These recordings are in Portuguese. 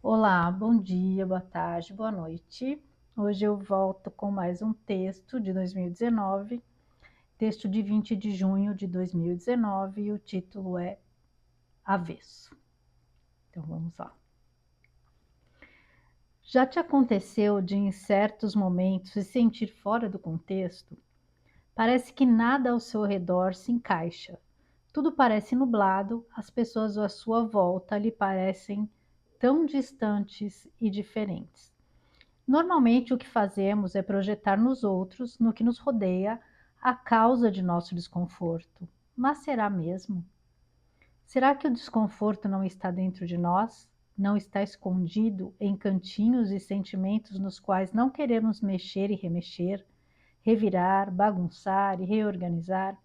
Olá, bom dia, boa tarde, boa noite. Hoje eu volto com mais um texto de 2019, texto de 20 de junho de 2019, e o título é Avesso. Então vamos lá. Já te aconteceu de, em certos momentos, se sentir fora do contexto? Parece que nada ao seu redor se encaixa. Tudo parece nublado, as pessoas à sua volta lhe parecem tão distantes e diferentes. Normalmente, o que fazemos é projetar nos outros, no que nos rodeia, a causa de nosso desconforto. Mas será mesmo? Será que o desconforto não está dentro de nós? Não está escondido em cantinhos e sentimentos nos quais não queremos mexer e remexer, revirar, bagunçar e reorganizar?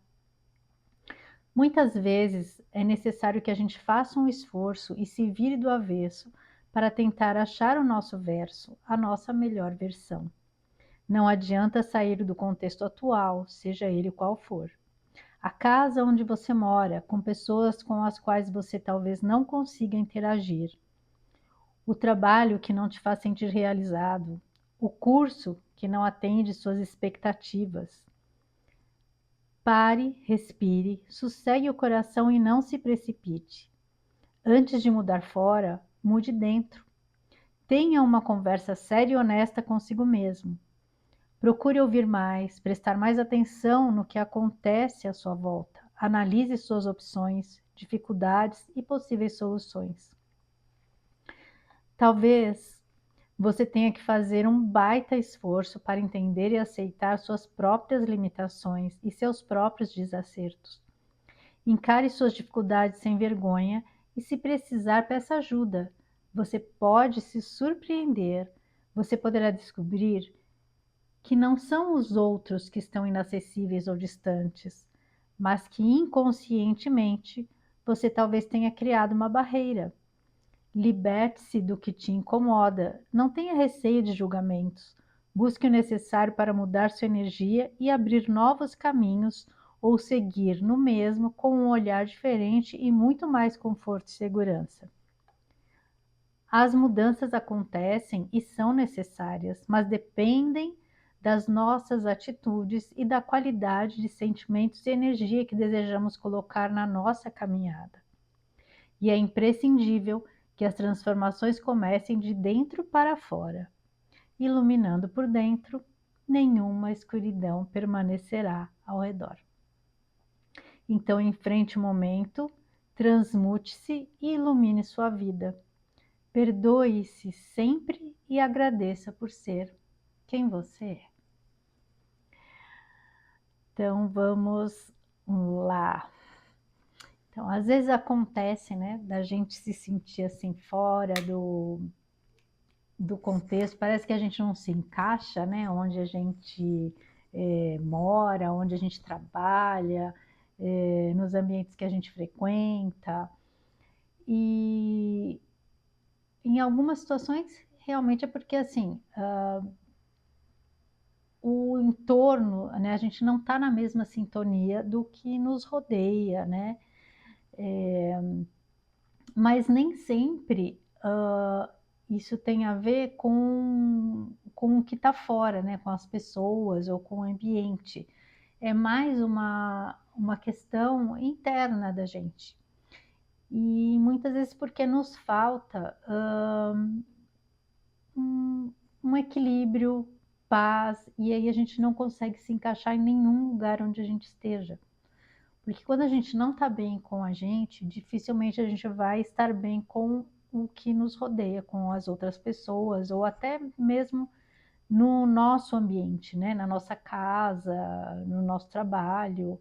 Muitas vezes é necessário que a gente faça um esforço e se vire do avesso para tentar achar o nosso verso, a nossa melhor versão. Não adianta sair do contexto atual, seja ele qual for. A casa onde você mora, com pessoas com as quais você talvez não consiga interagir. O trabalho que não te faz sentir realizado. O curso que não atende suas expectativas. Pare, respire, sossegue o coração e não se precipite. Antes de mudar fora, mude dentro. Tenha uma conversa séria e honesta consigo mesmo. Procure ouvir mais, prestar mais atenção no que acontece à sua volta. Analise suas opções, dificuldades e possíveis soluções. Talvez você tenha que fazer um baita esforço para entender e aceitar suas próprias limitações e seus próprios desacertos. Encare suas dificuldades sem vergonha e, se precisar, peça ajuda. Você pode se surpreender. Você poderá descobrir que não são os outros que estão inacessíveis ou distantes, mas que inconscientemente você talvez tenha criado uma barreira. Liberte-se do que te incomoda, não tenha receio de julgamentos. Busque o necessário para mudar sua energia e abrir novos caminhos ou seguir no mesmo com um olhar diferente e muito mais conforto e segurança. As mudanças acontecem e são necessárias, mas dependem das nossas atitudes e da qualidade de sentimentos e energia que desejamos colocar na nossa caminhada. E é imprescindível que as transformações comecem de dentro para fora. Iluminando por dentro, nenhuma escuridão permanecerá ao redor. Então, enfrente o momento, transmute-se e ilumine sua vida. Perdoe-se sempre e agradeça por ser quem você é. Então vamos lá. Então, às vezes acontece, né, da gente se sentir assim fora do contexto, parece que a gente não se encaixa, né, onde a gente mora, onde a gente trabalha, nos ambientes que a gente frequenta. E em algumas situações realmente é porque assim, o entorno, né, a gente não está na mesma sintonia do que nos rodeia, né? Mas nem sempre isso tem a ver com o que está fora, né? Com as pessoas ou com o ambiente. É mais uma questão interna da gente. E muitas vezes porque nos falta um equilíbrio, paz, e aí a gente não consegue se encaixar em nenhum lugar onde a gente esteja. Porque quando a gente não está bem com a gente, dificilmente a gente vai estar bem com o que nos rodeia, com as outras pessoas, ou até mesmo no nosso ambiente, né? Na nossa casa, no nosso trabalho.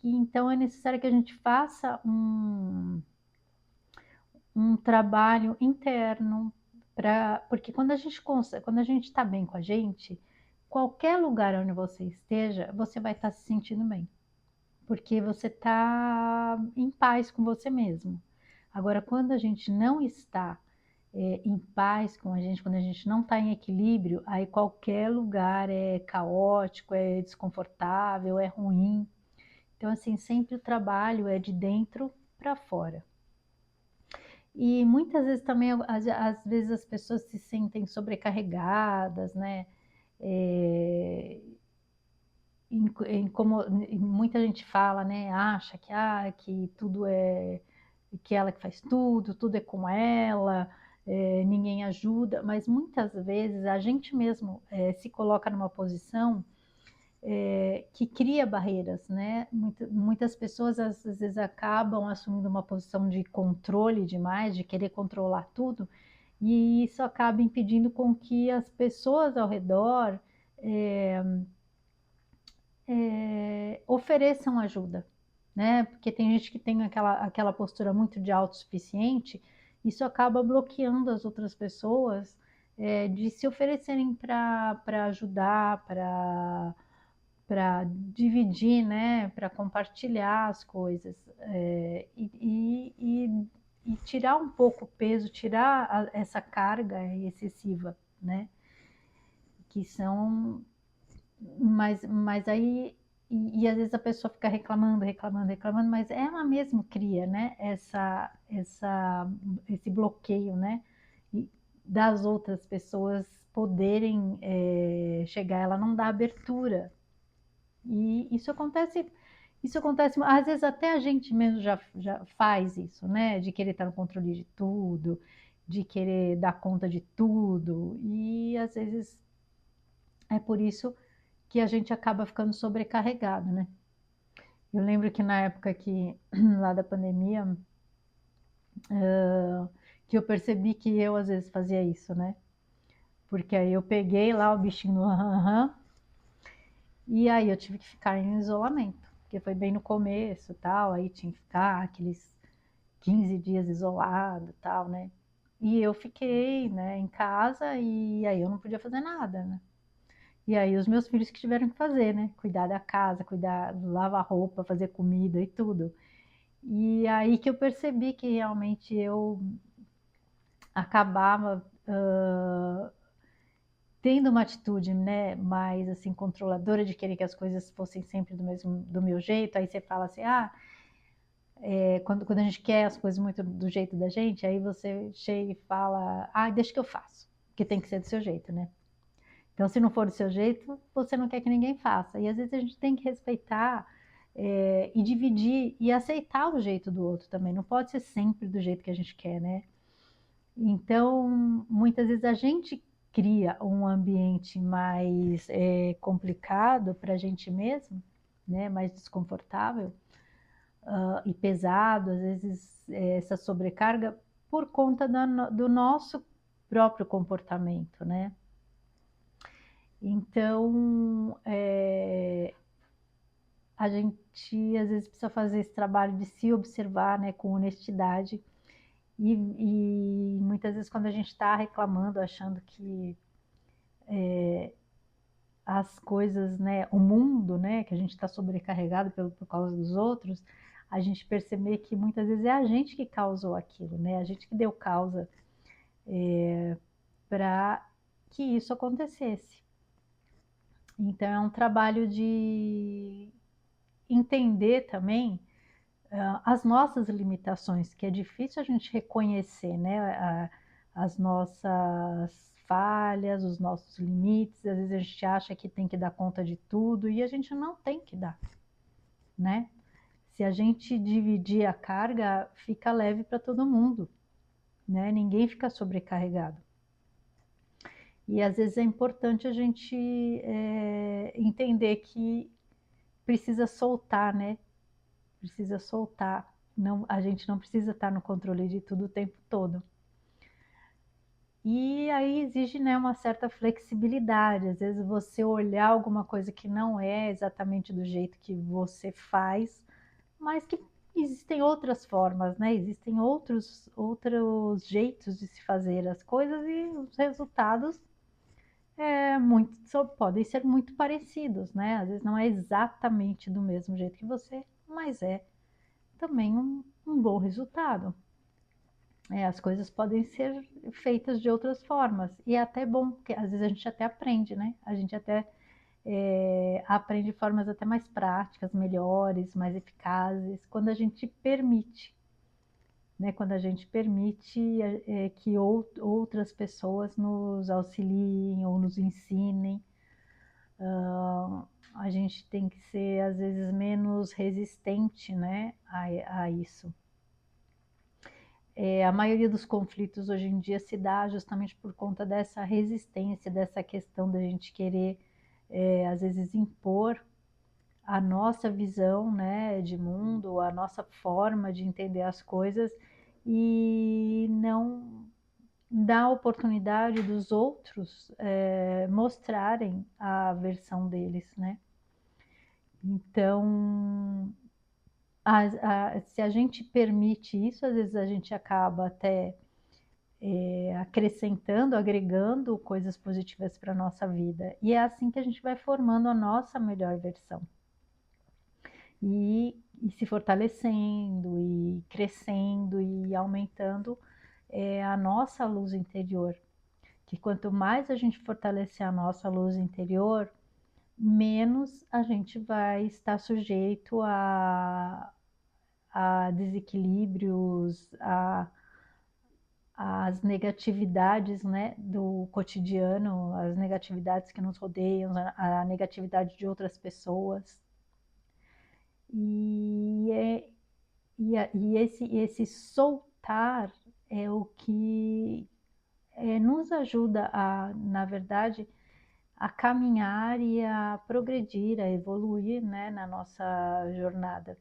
Então é necessário que a gente faça um trabalho interno, porque quando a gente está bem com a gente, qualquer lugar onde você esteja, você vai estar se sentindo bem, porque você está em paz com você mesmo. Agora, quando a gente não está em paz com a gente, quando a gente não está em equilíbrio, aí qualquer lugar é caótico, é desconfortável, é ruim. Então, assim, sempre o trabalho é de dentro para fora. E muitas vezes também, às vezes as pessoas se sentem sobrecarregadas, né? É, como muita gente fala, né? Acha que, que tudo é, que ela que faz tudo, tudo é com ela, ninguém ajuda, mas muitas vezes a gente mesmo se coloca numa posição que cria barreiras, né? Muitas pessoas às vezes acabam assumindo uma posição de controle demais, de querer controlar tudo, e isso acaba impedindo com que as pessoas ao redor é, ofereçam ajuda, né? Porque tem gente que tem aquela postura muito de autossuficiente, isso acaba bloqueando as outras pessoas de se oferecerem para ajudar, para dividir, né, para compartilhar as coisas e tirar um pouco o peso, tirar essa carga excessiva, né, que são, mas aí às vezes a pessoa fica reclamando, reclamando, reclamando, mas ela mesma cria, né, esse bloqueio, né, das outras pessoas poderem chegar, ela não dá abertura. E isso acontece, às vezes até a gente mesmo já faz isso, né? De querer estar no controle de tudo, de querer dar conta de tudo. E às vezes é por isso que a gente acaba ficando sobrecarregado, né? Eu lembro que na época lá da pandemia, que eu percebi que eu às vezes fazia isso, né? Porque aí eu peguei lá o bichinho no aham, e aí eu tive que ficar em isolamento, porque foi bem no começo, tal, aí tinha que ficar aqueles 15 dias isolado, tal, né? E eu fiquei, né, em casa e aí eu não podia fazer nada, né? E aí os meus filhos que tiveram que fazer, né? Cuidar da casa, cuidar, lavar roupa, fazer comida e tudo. E aí que eu percebi que realmente eu acabava tendo uma atitude, né, mais assim controladora de querer que as coisas fossem sempre do meu jeito. Aí você fala assim, quando a gente quer as coisas muito do jeito da gente, aí você chega e fala, deixa que eu faço, porque tem que ser do seu jeito, né? Então, se não for do seu jeito, você não quer que ninguém faça. E às vezes a gente tem que respeitar e dividir e aceitar o jeito do outro também. Não pode ser sempre do jeito que a gente quer, né? Então, muitas vezes a gente cria um ambiente mais complicado para a gente mesmo, né? Mais desconfortável e pesado, às vezes essa sobrecarga por conta do nosso próprio comportamento, né? Então, a gente às vezes precisa fazer esse trabalho de se observar, né, com honestidade e muitas vezes quando a gente está reclamando, achando que as coisas, né, o mundo, né, que a gente está sobrecarregado por causa dos outros, a gente perceber que muitas vezes é a gente que causou aquilo, né, a gente que deu causa para que isso acontecesse. Então é um trabalho de entender também as nossas limitações, que é difícil a gente reconhecer, né, as nossas falhas, os nossos limites. Às vezes a gente acha que tem que dar conta de tudo e a gente não tem que dar, né? Se a gente dividir a carga, fica leve para todo mundo, né? Ninguém fica sobrecarregado. E às vezes é importante a gente entender que precisa soltar, né? Precisa soltar. Não, a gente não precisa estar no controle de tudo o tempo todo. E aí exige, né, uma certa flexibilidade. Às vezes você olhar alguma coisa que não é exatamente do jeito que você faz, mas que existem outras formas, né? Existem outros jeitos de se fazer as coisas e os resultados podem ser muito parecidos, né? Às vezes não é exatamente do mesmo jeito que você, mas é também um bom resultado. As coisas podem ser feitas de outras formas. E é até bom, porque às vezes a gente até aprende, né? A gente até aprende de formas até mais práticas, melhores, mais eficazes, quando a gente permite. né? Quando a gente permite que outras pessoas nos auxiliem ou nos ensinem, a gente tem que ser, às vezes, menos resistente, né, a isso. A maioria dos conflitos hoje em dia se dá justamente por conta dessa resistência, dessa questão da gente querer, às vezes, impor a nossa visão, né, de mundo, a nossa forma de entender as coisas e não dá a oportunidade dos outros mostrarem a versão deles, né? Então, se a gente permite isso, às vezes a gente acaba até acrescentando, agregando coisas positivas para a nossa vida. E é assim que a gente vai formando a nossa melhor versão. E se fortalecendo, e crescendo, e aumentando a nossa luz interior. Que quanto mais a gente fortalecer a nossa luz interior, menos a gente vai estar sujeito a desequilíbrios, as negatividades, né, do cotidiano, as negatividades que nos rodeiam, a negatividade de outras pessoas. E, esse soltar é o que nos ajuda a, na verdade, a caminhar e a progredir, a evoluir, né, na nossa jornada.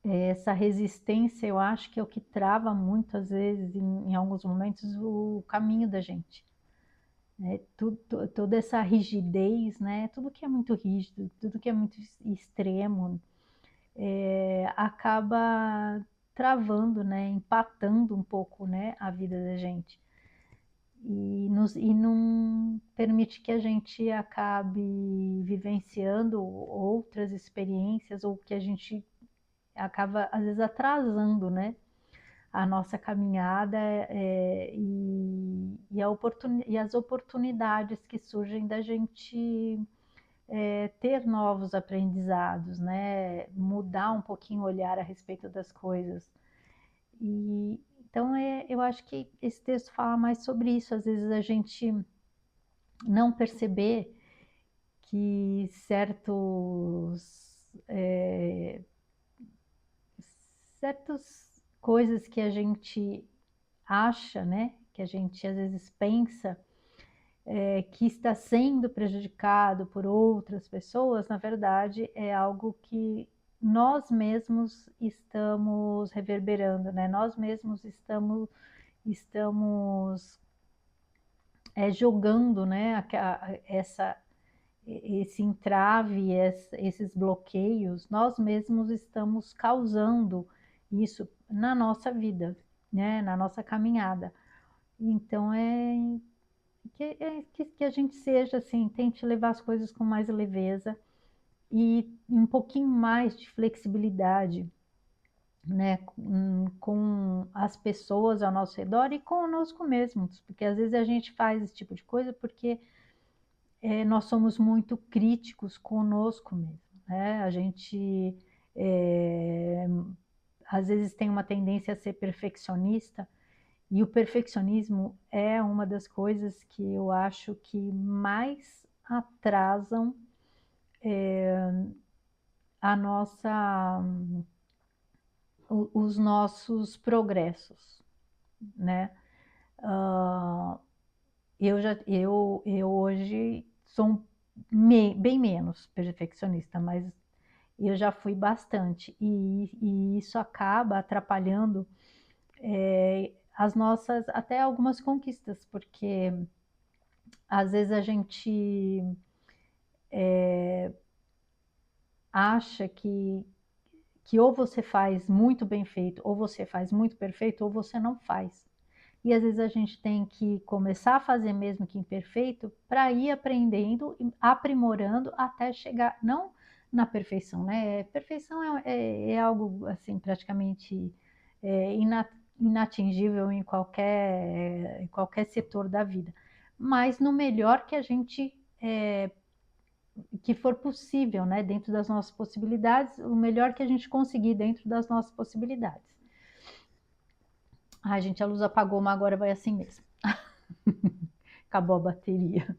Essa resistência, eu acho que é o que trava muito, às vezes, em alguns momentos, o caminho da gente. Né? Toda essa rigidez, né? Tudo que é muito rígido, tudo que é muito extremo, acaba travando, né? Empatando um pouco, né? A vida da gente. E não permite que a gente acabe vivenciando outras experiências ou que a gente acaba, às vezes, atrasando, né, a nossa caminhada e as oportunidades que surgem da gente ter novos aprendizados, né, mudar um pouquinho o olhar a respeito das coisas. Então, eu acho que esse texto fala mais sobre isso. Às vezes a gente não perceber que certas coisas que a gente acha, né, que a gente às vezes pensa que está sendo prejudicado por outras pessoas, na verdade é algo que nós mesmos estamos reverberando, né? Nós mesmos estamos jogando, né, esse entrave, esses bloqueios, nós mesmos estamos causando isso na nossa vida, né, na nossa caminhada. Então que a gente seja assim, tente levar as coisas com mais leveza e um pouquinho mais de flexibilidade, né, com as pessoas ao nosso redor e conosco mesmos, porque às vezes a gente faz esse tipo de coisa porque nós somos muito críticos conosco mesmo, né? A gente às vezes tem uma tendência a ser perfeccionista, e o perfeccionismo é uma das coisas que eu acho que mais atrasam a nossa, os nossos progressos, né? Eu hoje sou bem menos perfeccionista, mas eu já fui bastante, e isso acaba atrapalhando as nossas, até algumas conquistas, porque às vezes a gente acha que ou você faz muito bem feito, ou você faz muito perfeito, ou você não faz. E às vezes a gente tem que começar a fazer mesmo que imperfeito para ir aprendendo, aprimorando até chegar, não na perfeição, né? Perfeição é algo assim praticamente inatingível em qualquer setor da vida, mas no melhor que a gente que for possível, né? Dentro das nossas possibilidades, o melhor que a gente conseguir dentro das nossas possibilidades. Ai, gente, a luz apagou, mas agora vai assim mesmo. Acabou a bateria.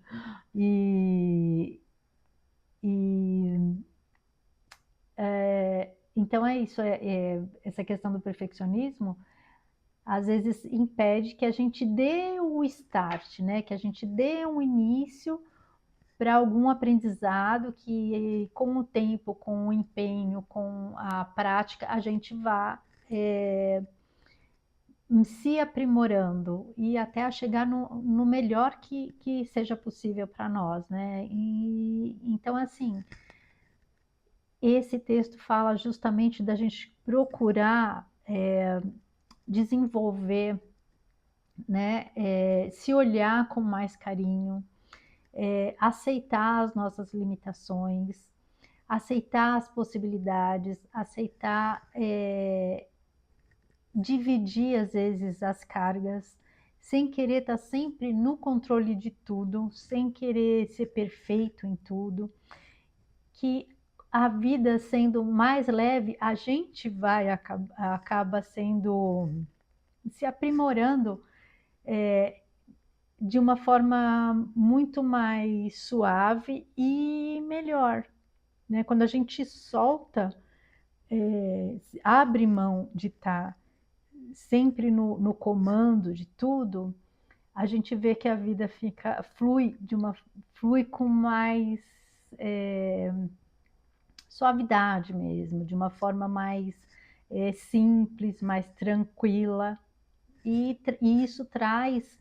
E, e então é isso, essa questão do perfeccionismo às vezes impede que a gente dê o start, né? Que a gente dê um início para algum aprendizado que, com o tempo, com o empenho, com a prática, a gente vá se aprimorando e até a chegar no melhor que seja possível para nós, né? E então, assim, esse texto fala justamente da gente procurar desenvolver, né? Se olhar com mais carinho, aceitar as nossas limitações, aceitar as possibilidades, aceitar dividir às vezes as cargas, sem querer estar sempre no controle de tudo, sem querer ser perfeito em tudo, que a vida sendo mais leve, a gente vai acaba sendo se aprimorando de uma forma muito mais suave e melhor, né? Quando a gente solta, abre mão de estar sempre no comando de tudo, a gente vê que a vida flui com mais suavidade mesmo, de uma forma mais simples, mais tranquila, e isso traz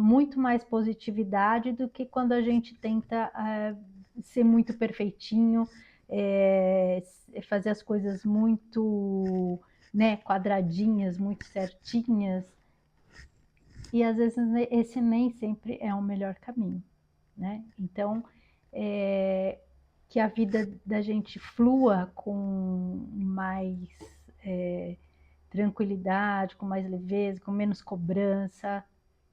muito mais positividade do que quando a gente tenta ser muito perfeitinho, fazer as coisas muito, né, quadradinhas, muito certinhas, e às vezes esse nem sempre é o melhor caminho, né? Então, que a vida da gente flua com mais tranquilidade, com mais leveza, com menos cobrança,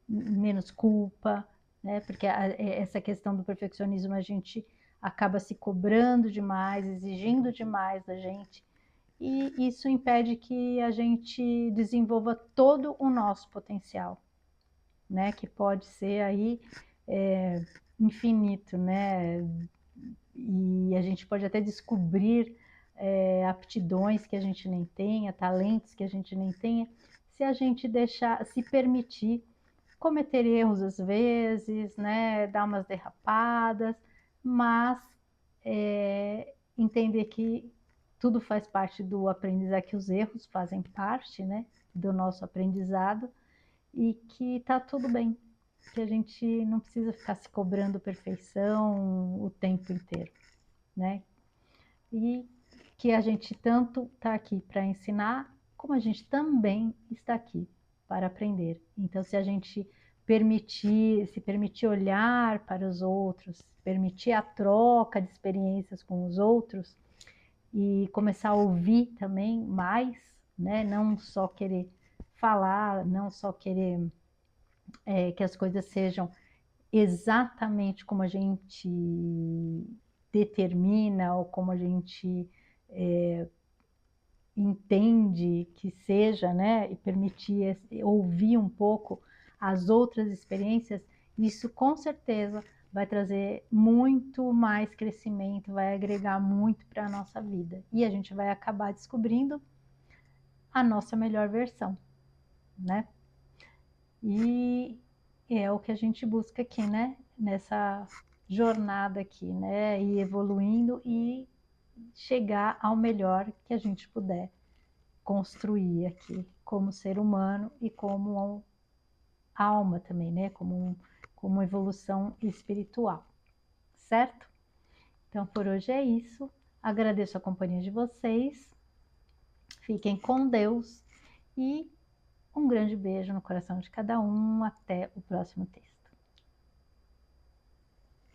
menos culpa, né? Porque essa questão do perfeccionismo, a gente acaba se cobrando demais, exigindo demais da gente, e isso impede que a gente desenvolva todo o nosso potencial, né? Que pode ser aí infinito, né? E a gente pode até descobrir aptidões que a gente nem tenha, talentos que a gente nem tenha, se a gente deixar, se permitir cometer erros às vezes, né? Dar umas derrapadas, mas entender que tudo faz parte do aprendizado, que os erros fazem parte, né? Do nosso aprendizado, e que tá tudo bem, que a gente não precisa ficar se cobrando perfeição o tempo inteiro, né? E que a gente tanto está aqui para ensinar, como a gente também está aqui para aprender. Então, se a gente se permitir olhar para os outros, permitir a troca de experiências com os outros e começar a ouvir também mais, né? Não só querer falar, não só querer que as coisas sejam exatamente como a gente determina ou como a gente entende que seja, né? E permitir ouvir um pouco as outras experiências, isso com certeza vai trazer muito mais crescimento, vai agregar muito para a nossa vida. E a gente vai acabar descobrindo a nossa melhor versão, né? E é o que a gente busca aqui, né? Nessa jornada aqui, né? E evoluindo e chegar ao melhor que a gente puder construir aqui, como ser humano e como alma também, né? Como evolução espiritual, certo? Então, por hoje é isso. Agradeço a companhia de vocês. Fiquem com Deus e um grande beijo no coração de cada um. Até o próximo texto.